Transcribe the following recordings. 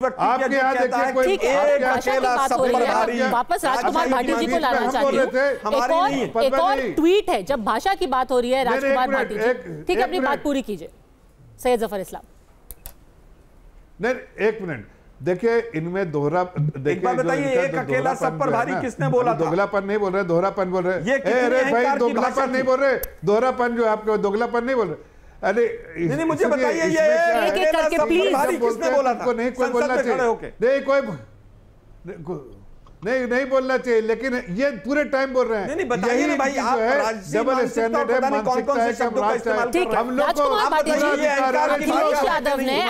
व्यक्ति आपके यहाँ देखिए कोई वापस राजकुमार भाटी जी को लाना चाहती हूँ। एक और ट्वीट है जब भाषा की बात हो रही है राजकुमार भाटी जी, ठीक है अपनी बात पूरी कीजिए सैयद जफर इस्लाम। नहीं एक मिनट देखिए इनमें दोहरा एक बात बताइए, एक अकेला सब पर भारी किसने बोला था? दोगलापन नहीं बोल रहे, दोहरापन बोल रहे। अरे भाई दोगलापन नहीं बोल रहे, दोहरापन जो आपको दोगलापन नहीं बोल रहे। अरे नहीं मुझे बताइए ये एक करके प्लीज किसने बोला था? नहीं कोई बोलना चाहिए, नहीं कोई नहीं बोलना चाहिए, लेकिन ये पूरे टाइम बोल रहे हैं। नहीं बताइए ना भाई, आप डबल स्टैंडर्ड है, मानसिकता है, हम लोग को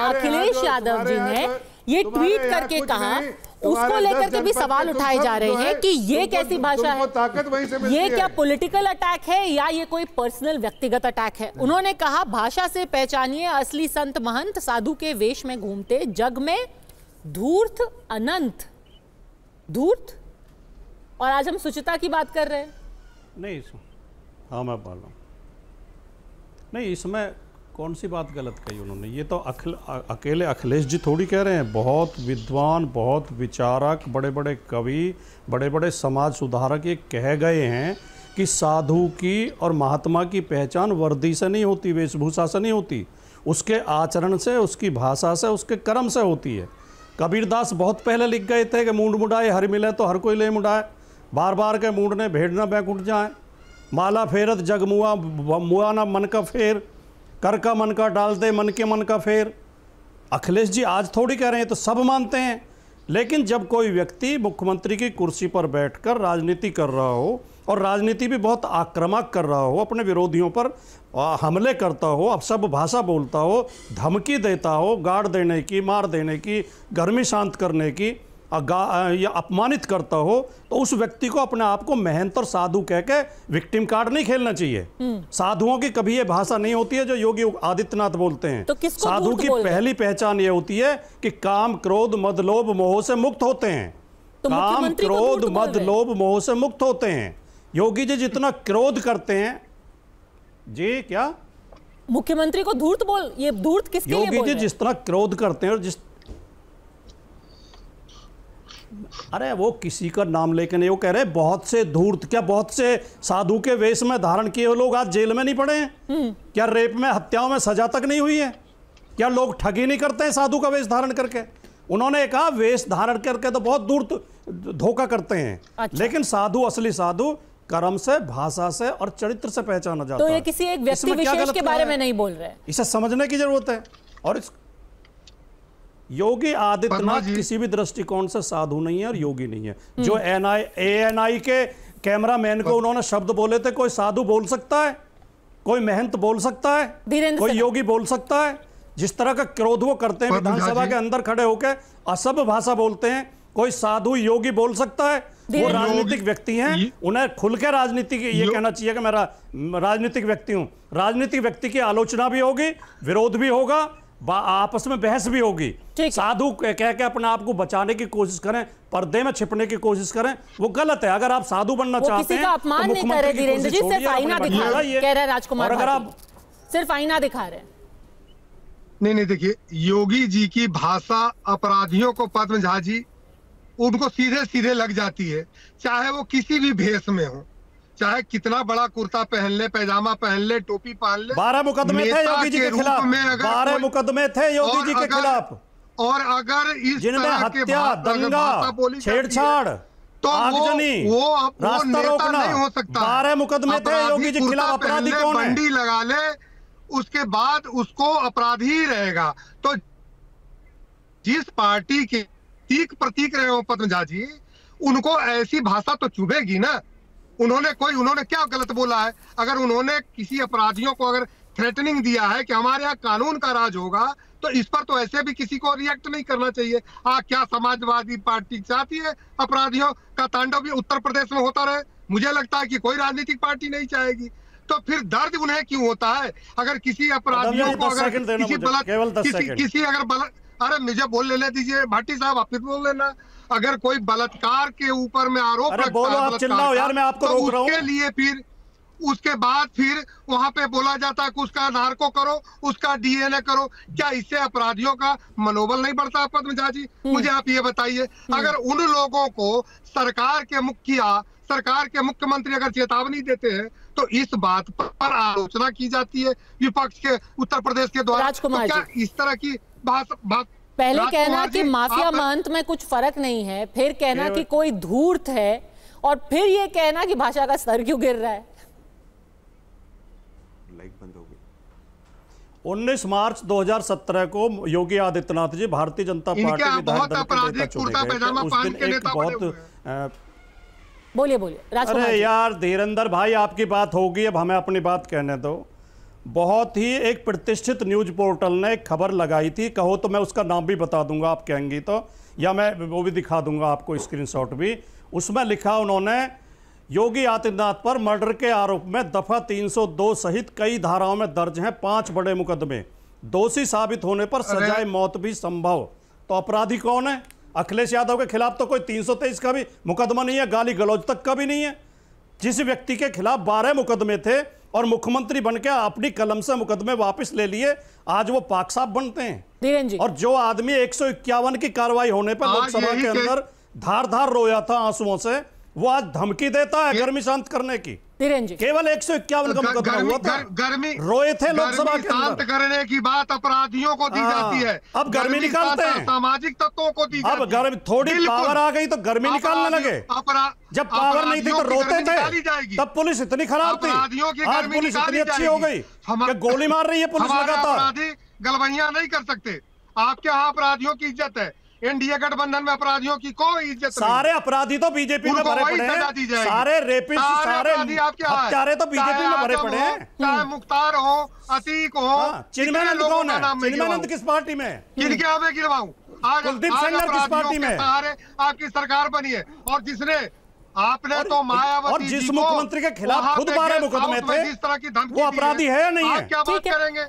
अखिलेश यादव जी ने ये ट्वीट करके कहा, उसको लेकर के भी सवाल उठाए जा रहे हैं कि ये कैसी भाषा है, ताकत वहीं से ये क्या पॉलिटिकल अटैक है या ये कोई पर्सनल व्यक्तिगत अटैक है। उन्होंने कहा भाषा से पहचानिए असली संत महंत, साधु के वेश में घूमते, जग में धूर्त अनंत। धूर्त, और आज हम सुचिता की बात कर रहे हैं। नहीं हाँ मैं बोल रहा हूँ, नहीं इसमें कौन सी बात गलत कही उन्होंने? ये तो अकेले अखिलेश जी थोड़ी कह रहे हैं, बहुत विद्वान, बहुत विचारक, बड़े बड़े कवि, बड़े बड़े समाज सुधारक ये कह गए हैं कि साधु की और महात्मा की पहचान वर्दी से नहीं होती, वेशभूषा से नहीं होती, उसके आचरण से, उसकी भाषा से, उसके कर्म से होती है। कबीरदास बहुत पहले लिख गए थे कि मूंड मुड़ाए हर मिले तो हर कोई ले मुड़ाए, बार बार के मूंडने भेड़ न बैकुंठ जाए, माला फेरत जग मुआ, मुआ ना मन का फेर, कर का मन का डालते मन के मन का फेर। अखिलेश जी आज थोड़ी कह रहे हैं, तो सब मानते हैं। लेकिन जब कोई व्यक्ति मुख्यमंत्री की कुर्सी पर बैठकर राजनीति कर रहा हो और राजनीति भी बहुत आक्रामक कर रहा हो, अपने विरोधियों पर हमले करता हो, अपशब्द भाषा बोलता हो, धमकी देता हो, गाड़ देने की, मार देने की, गर्मी शांत करने की, या अपमानित करता हो, तो उस व्यक्ति को अपने आप को महंत और साधु कह के विक्टिम कार्ड नहीं खेलना चाहिए। साधुओं की कभी ये भाषा नहीं होती है जो योगी आदित्यनाथ बोलते हैं। तो साधु की पहली पहचान ये होती है कि काम क्रोध मद लोभ मोह से मुक्त होते हैं। तो काम क्रोध मद लोभ मोह से मुक्त होते हैं। योगी जी जितना क्रोध करते हैं जी, क्या मुख्यमंत्री को धूर्त बोल, ये धूर्त किसके लिए बोल रहे हैं? योगी जी जिस तरह क्रोध करते हैं और जिस, अरे वो किसी का नाम लेके नहीं, वो कह रहे हैं बहुत से धूर्त, क्या बहुत से साधु के वेश में धारण किए लोग आज जेल में नहीं पड़े हैं? क्या रेप में, हत्याओं में सजा तक नहीं हुई है? क्या लोग ठगी नहीं करते हैं साधु का वेश धारण करके? उन्होंने कहा वेश धारण करके तो बहुत धूर्त धोखा करते हैं। अच्छा। लेकिन साधु, असली साधु कर्म से, भाषा से और चरित्र से पहचाना जाता है। तो ये किसी एक व्यक्ति विशेष के बारे में नहीं बोल रहे, इसे समझने की जरूरत है। और योगी आदित्यनाथ किसी भी दृष्टिकोण से साधु नहीं है और योगी नहीं है। जो ANI के कैमरामैन को उन्होंने शब्द बोले थे, कोई साधु बोल सकता है, कोई महंत बोल सकता है, कोई योगी बोल सकता है? जिस तरह का क्रोध वो करते हैं विधानसभा के अंदर खड़े होकर, असभ्य भाषा बोलते हैं, कोई साधु योगी बोल सकता है? वो राजनीतिक व्यक्ति हैं, उन्हें खुल के राजनीति की ये कहना चाहिए कि मैं राजनीतिक व्यक्ति हूं। राजनीतिक व्यक्ति की आलोचना भी होगी, विरोध भी होगा, आपस में बहस भी होगी। साधु कह के अपने आप को बचाने की कोशिश करें, पर्दे में छिपने की कोशिश करें, वो गलत है। अगर आप साधु बनना चाहते हैं, अपमान नहीं कर रहे धीरेन्द्र जी, सिर्फ आईना दिखा रहे हैं, कह रहे राजकुमार, अगर आप सिर्फ आईना दिखा रहे हैं। नहीं देखिए, योगी जी की भाषा अपराधियों को, पद्म झा जी, उनको सीधे सीधे लग जाती है, चाहे वो किसी भी भेष में हो, चाहे कितना बड़ा कुर्ता पहन ले, पैजामा पहन ले, टोपी पहन ले। 12 मुकदमे थे योगी जी के खिलाफ, 12 मुकदमे थे योगी जी के खिलाफ, और अगर इस जिनमें हत्या, दंगा, छेड़छाड़, तो वो रास्ता रोकना नहीं हो सकता। 12 मुकदमे थे योगी जी के खिलाफ। अपराधी कौन है? बंडी लगा ले, उसके बाद उसको अपराधी ही रहेगा। तो जिस पार्टी के तीक प्रतीक रहे हो पद्म झा जी, उनको ऐसी भाषा तो चुभेगी ना। उन्होंने क्या गलत बोला है? अगर उन्होंने किसी अपराधियों को अगर थ्रेटनिंग दिया है कि हमारे यहाँ कानून का राज होगा, तो इस पर तो ऐसे भी किसी को रिएक्ट नहीं करना चाहिए। क्या समाजवादी पार्टी चाहती है अपराधियों का तांडव भी उत्तर प्रदेश में होता रहे? मुझे लगता है कि कोई राजनीतिक पार्टी नहीं चाहेगी। तो फिर दर्द उन्हें क्यों होता है? अगर किसी अपराधियों को अरे मुझे बोल लेने दीजिए भाटी साहब, आप फिर बोल लेना। अगर कोई बलत्कार के ऊपर में आरोप लगता है, आप चिल्लाओ यार, मैं आपको रोक रहा हूं। उसके लिए फिर उसके बाद फिर वहां पे बोला जाता है कि उसका नार्को करो, उसका डीएनए करो। क्या इससे अपराधियों का मनोबल नहीं बढ़ता पद्म झा जी? मुझे आप ये बताइए, अगर उन लोगों को सरकार के मुख्यमंत्री अगर चेतावनी देते हैं तो इस बात पर आलोचना की जाती है विपक्ष के उत्तर प्रदेश के द्वारा। तो क्या इस तरह की बात पहले कहना कि माफिया महंत में कुछ फर्क नहीं है, फिर कहना कि कोई धूर्त है, और फिर ये कहना कि भाषा का स्तर क्यों गिर रहा है? लाइट बंद हो गई। 19 मार्च 2017 को योगी आदित्यनाथ जी भारतीय जनता पार्टी विधायक दल के नेता चुने गए। उस दिन एक बहुत बोलिए राजकुमार। अरे यार धीरेंद्र भाई, आपकी बात होगी, अब हमें अपनी बात कहने दो। बहुत ही एक प्रतिष्ठित न्यूज पोर्टल ने एक खबर लगाई थी, कहो तो मैं उसका नाम भी बता दूंगा आप कहेंगी तो, या मैं वो भी दिखा दूंगा आपको स्क्रीनशॉट भी। उसमें लिखा उन्होंने, योगी आदित्यनाथ पर मर्डर के आरोप में दफा 302 सहित कई धाराओं में दर्ज हैं 5 बड़े मुकदमे, दोषी साबित होने पर सजाए मौत भी संभव। तो अपराधी कौन है? अखिलेश यादव के खिलाफ तो कोई 323 का भी मुकदमा नहीं है, गाली गलौज तक का भी नहीं है। जिस व्यक्ति के खिलाफ 12 मुकदमे थे और मुख्यमंत्री बनकर अपनी कलम से मुकदमे वापस ले लिए, आज वो पाक साहब बनते हैं। और जो आदमी 151 की कार्रवाई होने पर लोकसभा के अंदर धार धार रोया था आंसुओं से, वो आज धमकी देता है गर्मी शांत करने की। केवल 151 का मुकदमा हुआ था, गर्मी रोए थे लोकसभा के शांत करने की बात अपराधियों को दी जाती है। अब गर्मी निकालते हैं, सामाजिक तत्वों को दी जाती है। अब गर्मी थोड़ी पावर आ गई तो गर्मी निकालने लगे। जब पावर नहीं थी तो रोते थे, तब पुलिस इतनी खराब थी। आज पुलिस इतनी अच्छी हो गई कि गोली मार रही है पुलिस लगातार। अपराधी गलबैया नहीं कर सकते। आपके यहाँ अपराधियों की इज्जत है, एनडीए गठबंधन में अपराधियों की कोई इज्जत नहीं। सारे अपराधी तो बीजेपी में भरे पड़े हैं, सारे रेपिस्ट, सारे हत्यारे तो बीजेपी में भरे पड़े हैं। चाहे मुख्तार हो, अतीक हो, चिन्मयानंद कौन है? चिन्मयानंद किस पार्टी में? किनके यहाँ में गिरवाऊं? कुलदीप सेंगर किस पार्टी में? आपकी सरकार बनी है, और जिसने आपने तो मायावती और जिस मुख्यमंत्री के खिलाफ खुद 12 मुकदमे थे, वो अपराधी है या नहीं है? क्या बात करेंगे?